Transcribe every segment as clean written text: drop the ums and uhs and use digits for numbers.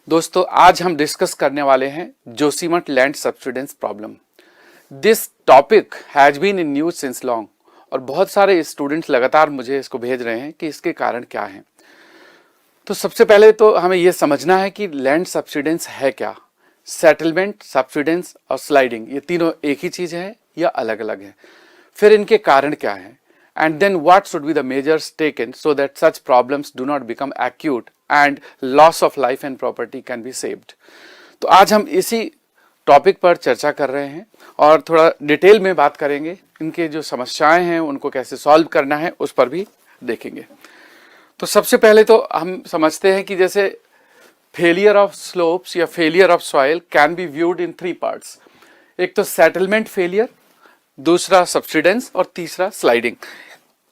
दोस्तों आज हम डिस्कस करने वाले हैं Joshimath land subsidence problem. This topic has been in news since long और बहुत सारे स्टूडेंट्स लगातार मुझे इसको भेज रहे हैं कि इसके कारण क्या हैं। तो सबसे पहले तो हमें यह समझना है कि लैंड सब्सिडेंस है क्या। सेटलमेंट, सब्सिडेंस और स्लाइडिंग ये तीनों एक ही चीज है या अलग अलग है। फिर इनके कारण क्या है and then what should be the measures taken so that such problems do not become acute and loss of life and property can be saved। तो आज हम इसी टॉपिक पर चर्चा कर रहे हैं और थोड़ा डिटेल में बात करेंगे। इनके जो समस्याएं हैं उनको कैसे सॉल्व करना है उस पर भी देखेंगे। तो सबसे पहले तो हम समझते हैं कि जैसे फेलियर ऑफ स्लोप्स या failure of soil can be viewed in 3 parts. एक तो सेटलमेंट फेलियर, दूसरा सब्सिडेंस और तीसरा स्लाइडिंग।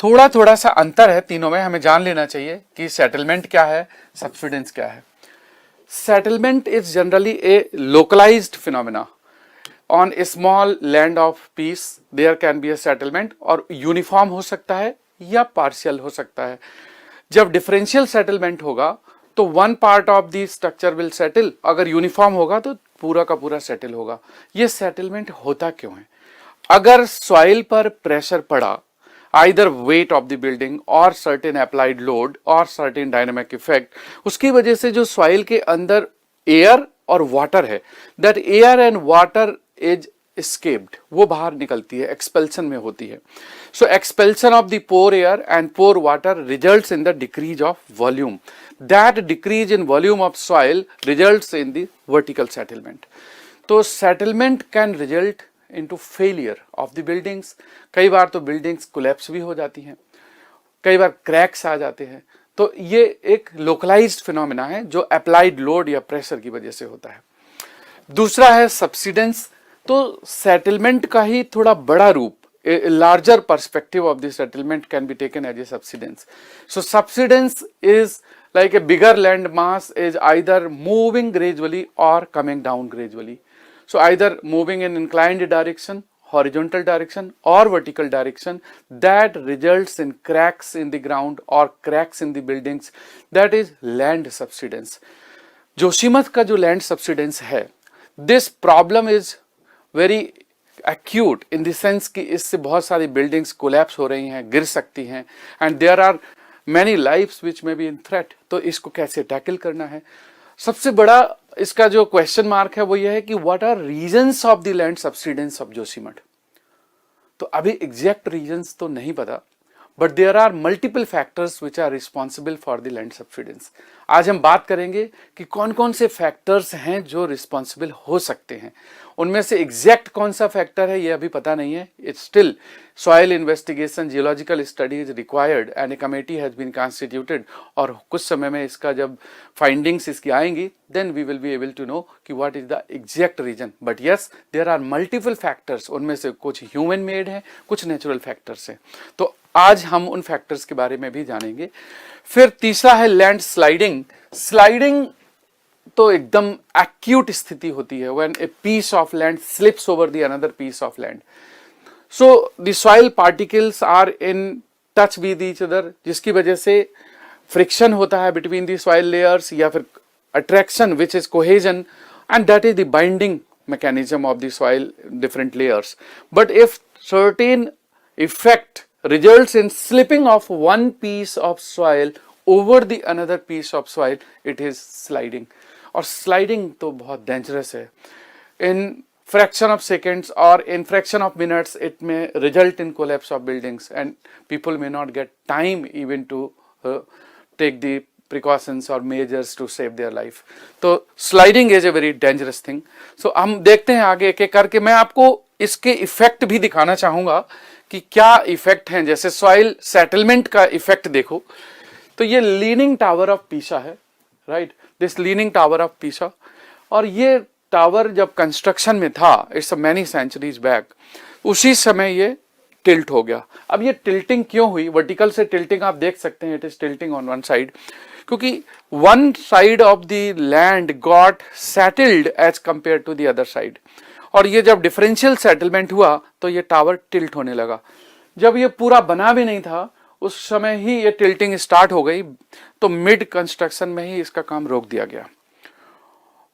थोड़ा थोड़ा सा अंतर है तीनों में, हमें जान लेना चाहिए कि सेटलमेंट क्या है, सब्सिडेंस क्या है। Settlement is generally a localised phenomena on a small land of piece. There can be a settlement और यूनिफॉर्म हो सकता है या पार्शियल हो सकता है। जब डिफरेंशियल सेटलमेंट होगा तो one part of the structure will settle, अगर यूनिफॉर्म होगा तो पूरा का पूरा सेटल होगा। ये सेटलमेंट होता क्यों है? अगर सॉइल पर प्रेशर पड़ा, either weight of the building or certain applied load or certain dynamic effect, उसकी वजह से जो सॉइल के अंदर एयर और वाटर है, that air and water is escaped, वो बाहर निकलती है, एक्सपेल्शन में होती है। So expulsion of the poor air and poor water results in the decrease of volume. That decrease in volume of soil results in the vertical settlement. तो settlement can result into failure of the buildings। कई बार तो buildings collapse भी हो जाती हैं, कई बार cracks आ जाते हैं। तो ये एक लोकलाइज्ड फिनोमेना है जो अप्लाइड लोड या प्रेशर की वजह से होता है। दूसरा है सब्सिडेंस। तो सेटलमेंट का ही थोड़ा बड़ा रूप, larger perspective of the settlement can be taken as a subsidence. So subsidence is like a bigger land mass is either moving gradually or coming down gradually. So either moving in inclined direction, horizontal direction or vertical direction, that results in cracks in the ground or cracks in the buildings. That is land subsidence. Joshimath का जो land subsidence है, this problem is very acute in the sense कि इससे बहुत सारी buildings collapse हो रही हैं, गिर सकती हैं and there are many lives which may be in threat। तो इसको कैसे टैकल करना है? सबसे बड़ा इसका जो क्वेश्चन मार्क है वो ये है कि what are reasons of the land subsidence of Joshimath. तो अभी एग्जैक्ट रीजंस तो नहीं पता, but there are multiple factors which are responsible for the land subsidence. आज हम बात करेंगे कि कौन कौन से फैक्टर्स हैं जो रिस्पॉन्सिबल हो सकते हैं। उनमें से एग्जैक्ट कौन सा फैक्टर है ये अभी पता नहीं है। It's still soil investigation, geological study is required and a committee has been constituted. और कुछ समय में इसका जब फाइंडिंग्स इसकी आएंगी then we will be able to know कि what is the exact reason. But yes, there are multiple factors. उनमें से कुछ ह्यूमन मेड है, कुछ नेचुरल फैक्टर्स हैं। तो आज हम उन फैक्टर्स के बारे में भी जानेंगे। फिर तीसरा है लैंड स्लाइडिंग। स्लाइडिंग तो एकदम एक्यूट स्थिति होती है when a piece of land slips over the another piece of land. So the soil particles are in touch with each other, जिसकी वजह से फ्रिक्शन होता है बिटवीन द सॉइल लेयर्स या फिर attraction which is cohesion and that is the binding mechanism of the soil different layers. But if certain effect results in slipping of one piece of soil over the another piece of soil, it is sliding. और sliding तो बहुत dangerous है। In fraction of seconds or in fraction of minutes it may result in collapse of buildings and people may not get time even to take the precautions or measures to save their life। तो sliding is a very dangerous thing। So हम देखते हैं आगे एक एक करके। मैं आपको इसके इफेक्ट भी दिखाना चाहूंगा कि क्या इफेक्ट हैं। जैसे सॉइल सेटलमेंट का इफेक्ट देखो तो ये लीनिंग टावर ऑफ पीसा है, right, this leaning tower of Pisa. और ये टावर जब कंस्ट्रक्शन में था, इट्स मैनी सेंचुरीज बैक, उसी समय ये टिल्ट हो गया। अब ये टिल्टिंग क्यों हुई? वर्टिकल से टिल्टिंग आप देख सकते हैं, it is tilting on one side, क्योंकि one side of the land got settled as compare to the other side. और ये जब डिफरेंशियल सेटलमेंट हुआ तो ये टावर टिल्ट होने लगा। जब ये पूरा बना भी नहीं था उस समय ही ये टिल्टिंग स्टार्ट हो गई, तो मिड कंस्ट्रक्शन में ही इसका काम रोक दिया गया।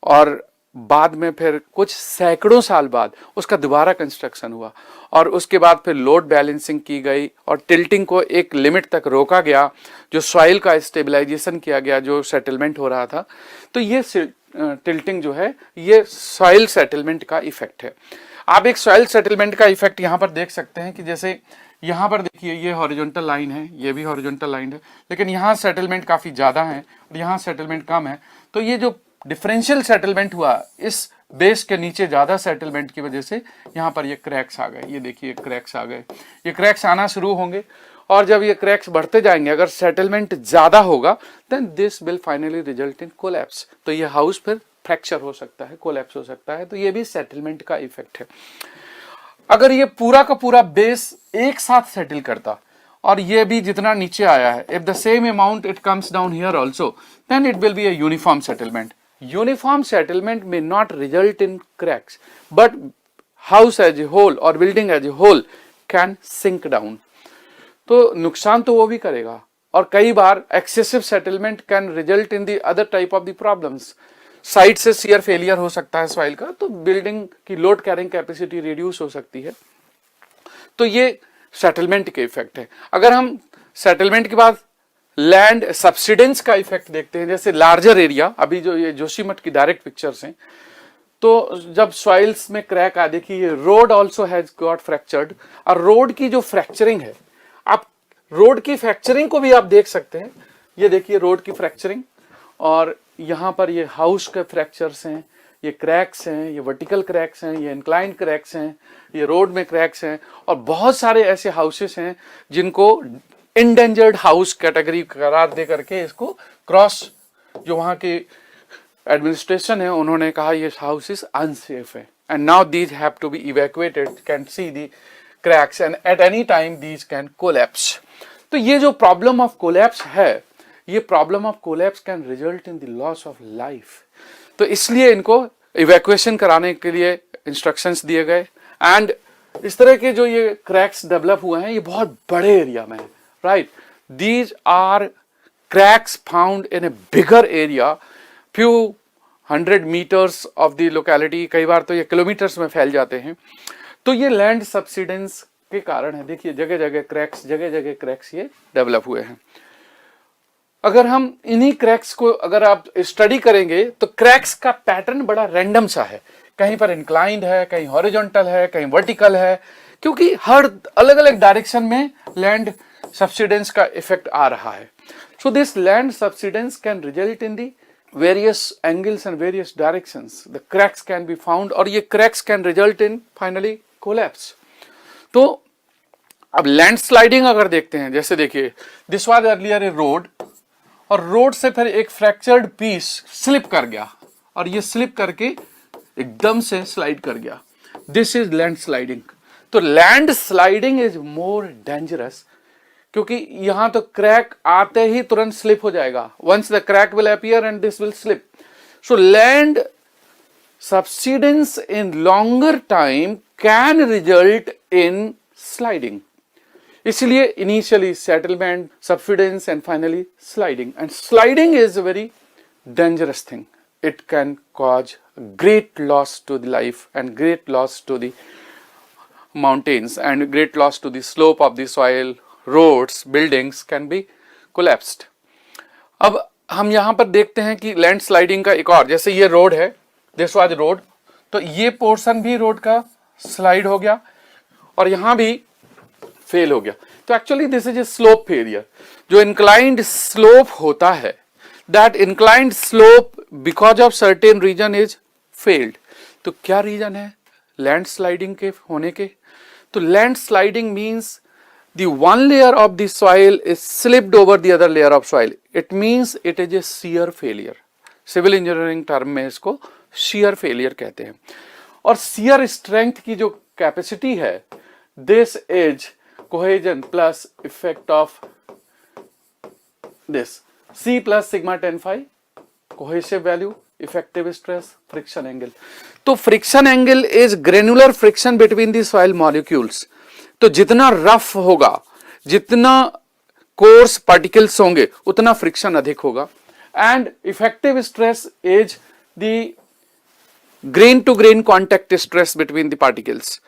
और बाद में फिर कुछ सैकड़ों साल बाद उसका दोबारा कंस्ट्रक्शन हुआ और उसके बाद फिर लोड बैलेंसिंग की गई और टिल्टिंग को एक लिमिट तक रोका गया, जो सॉइल का स्टेबलाइजेशन किया गया, जो सेटलमेंट हो रहा था। तो ये टिल्टिंग जो है ये सॉइल सेटलमेंट का इफेक्ट है। आप एक सॉइल सेटलमेंट का इफेक्ट यहाँ पर देख सकते हैं कि जैसे यहाँ पर देखिए ये हॉरिजॉन्टल लाइन है, ये भी हॉरिजॉन्टल लाइन है, लेकिन यहाँ सेटलमेंट काफ़ी ज़्यादा है और यहाँ सेटलमेंट कम है। तो ये जो डिफरेंशियल सेटलमेंट हुआ, इस बेस के नीचे ज़्यादा सेटलमेंट की वजह से यहाँ पर ये क्रैक्स आ गए। ये देखिए क्रैक्स आ गए, ये क्रैक्स आना शुरू होंगे और जब ये क्रैक्स बढ़ते जाएंगे, अगर सेटलमेंट ज़्यादा होगा then this will finally result in collapse. तो ये हाउस फिर फ्रैक्चर हो सकता है, कोलैप्स हो सकता है। तो ये भी सेटलमेंट का इफेक्ट है। अगर ये पूरा का पूरा बेस एक साथ सेटल करता और ये भी जितना नीचे आया है, if the same amount it comes down here also, then it will be a uniform settlement. Uniform settlement may not result in cracks, but house as a whole or building as a whole can sink down. तो नुकसान तो वो भी करेगा और कई बार excessive settlement can result in the other type of the problems. Side से shear failure हो सकता है सॉइल का, तो बिल्डिंग की लोड कैरिंग कैपेसिटी रिड्यूस हो सकती है। तो ये सेटलमेंट के इफेक्ट है। अगर हम सेटलमेंट के बाद लैंड सब्सिडेंस का इफेक्ट देखते हैं, जैसे लार्जर एरिया, अभी जो ये जोशीमठ की डायरेक्ट पिक्चर्स हैं, तो जब सॉइल्स में क्रैक आ, देखिए road also has got fractured. और रोड की जो फ्रैक्चरिंग है, आप रोड की फ्रैक्चरिंग को भी आप देख सकते हैं। ये देखिए रोड की फ्रैक्चरिंग, और यहाँ पर ये हाउस के फ्रैक्चर्स हैं, ये क्रैक्स हैं, ये वर्टिकल क्रैक्स हैं, ये इंक्लाइन क्रैक्स हैं, ये रोड में क्रैक्स हैं, और बहुत सारे ऐसे हाउसेस हैं जिनको इंडेंजर्ड हाउस कैटेगरी करार दे करके इसको क्रॉस, जो वहाँ की एडमिनिस्ट्रेशन है उन्होंने कहा ये हाउसेस अनसेफ है, and now these have to be evacuated, can see the cracks and at any time these can collapse. तो ये जो प्रॉब्लम ऑफ कोलैप्स है, ये problem of collapse can result in the loss of life. तो इसलिए इनको evacuation कराने के लिए इंस्ट्रक्शंस दिए गए। एंड इस तरह के जो ये क्रैक्स डेवलप हुए हैं, ये बहुत बड़े एरिया में है, right. These are cracks found in a bigger area, few 100 metres of the locality, कई बार तो ये किलोमीटर्स में फैल जाते हैं। तो ये लैंड सब्सिडेंस के कारण है। देखिए जगह जगह क्रैक्स ये डेवलप हुए हैं। अगर हम इन्हीं क्रैक्स को अगर आप स्टडी करेंगे तो क्रैक्स का पैटर्न बड़ा रैंडम सा है, कहीं पर इंक्लाइंड है, कहीं हॉरिजॉन्टल है, कहीं वर्टिकल है, क्योंकि हर अलग अलग डायरेक्शन में लैंड सब्सिडेंस का इफेक्ट आ रहा है। So this land subsidence can result in the various angles and various directions. The cracks can be found, और ये cracks can result in finally collapse. तो अब लैंडस्लाइडिंग अगर देखते हैं, जैसे देखिए this was earlier A road, और रोड से फिर एक फ्रैक्चर्ड पीस स्लिप कर गया और ये स्लिप करके एकदम से स्लाइड कर गया। This is landsliding. तो लैंडस्लाइडिंग इज मोर डेंजरस, क्योंकि यहां तो क्रैक आते ही तुरंत स्लिप हो जाएगा। Once the crack will appear and this will slip. So land subsidence in longer time can result in sliding. इसलिए initially settlement, subsidence and finally sliding. And sliding is a very dangerous thing. It can cause great loss to the life and great loss to the mountains and great loss to the slope of the soil. Roads, buildings can be collapsed. अब हम यहाँ पर देखते हैं कि landsliding का एक और, जैसे ये रोड है, दिस वाज रोड, तो ये पोर्शन भी रोड का स्लाइड हो गया और यहाँ भी फेल हो गया। तो actually this is a slope failure. जो इंक्लाइंड स्लोप होता है, that inclined slope because of certain reason is failed. तो क्या रीजन है लैंडस्लाइडिंग के होने के? तो landsliding means the one layer of the soil is slipped over the other layer of soil. It means it is a shear failure. Civil engineering term में इसको shear failure कहते हैं। और shear strength की जो कैपेसिटी है, this is cohesion plus effect of this C plus sigma 10 phi, cohesive value, effective stress, friction angle. तो friction angle is granular friction between the soil molecules. तो जितना rough होगा, जितना कोर्स पार्टिकल्स होंगे, उतना फ्रिक्शन अधिक होगा। And effective stress is the grain to grain contact stress between the particles,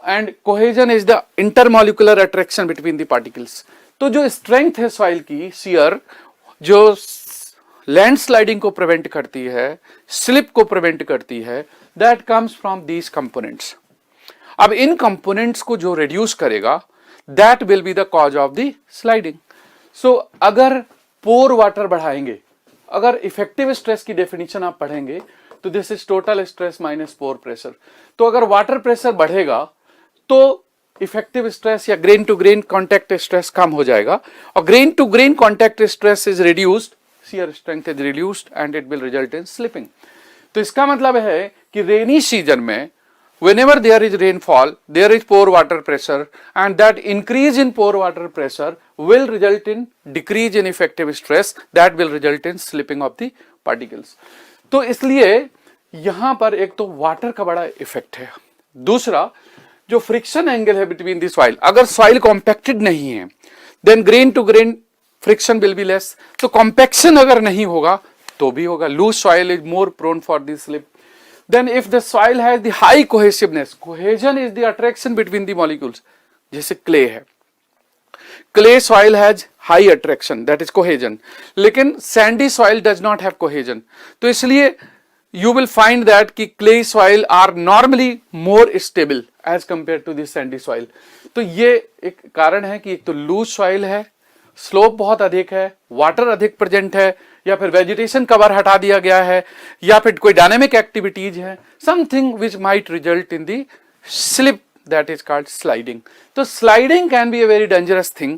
and cohesion is the intermolecular attraction between the particles. तो जो स्ट्रेंथ है सॉइल की शियर, जो लैंडस्लाइडिंग को प्रिवेंट करती है, स्लिप को प्रिवेंट करती है, that comes from these components. अब इन कंपोनेंट्स को जो रिड्यूस करेगा, that will be the cause of the sliding. So अगर पोर वाटर बढ़ाएंगे, अगर इफेक्टिव स्ट्रेस की डेफिनेशन आप पढ़ेंगे तो this is total stress minus pore pressure. तो अगर वाटर प्रेशर बढ़ेगा तो इफेक्टिव स्ट्रेस या grain to grain contact stress कम हो जाएगा, और grain to grain contact stress is reduced, shear strength is reduced and it will result in slipping. तो इसका मतलब है कि रेनी सीजन में whenever there is rainfall, there is pore water pressure, and that increase in pore water pressure will result in decrease in effective stress, that will result in slipping of the particles. तो इसलिए यहां पर एक तो water का बड़ा effect है, दूसरा जो फ्रिक्शन एंगल है बिटवीन दी सॉइल, अगर सॉइल कॉम्पैक्टेड नहीं है then grain to grain friction will be less. तो कॉम्पैक्शन अगर नहीं होगा तो भी होगा, loose soil is more prone for the slip. Then if the soil has the high cohesiveness, cohesion is the attraction between the molecules, जैसे clay है, clay soil has high attraction, that is cohesion, लेकिन sandy soil does not have cohesion. तो इसलिए you will find that कि clay soil are normally more stable as compared to the sandy soil. तो ये एक कारण है कि एक तो loose soil है, स्लोप बहुत अधिक है, वाटर अधिक प्रेजेंट है, या फिर वेजिटेशन कवर हटा दिया गया है, या फिर कोई डायनेमिक एक्टिविटीज है, something which might result in the slip, that is called sliding. तो sliding can be a very dangerous thing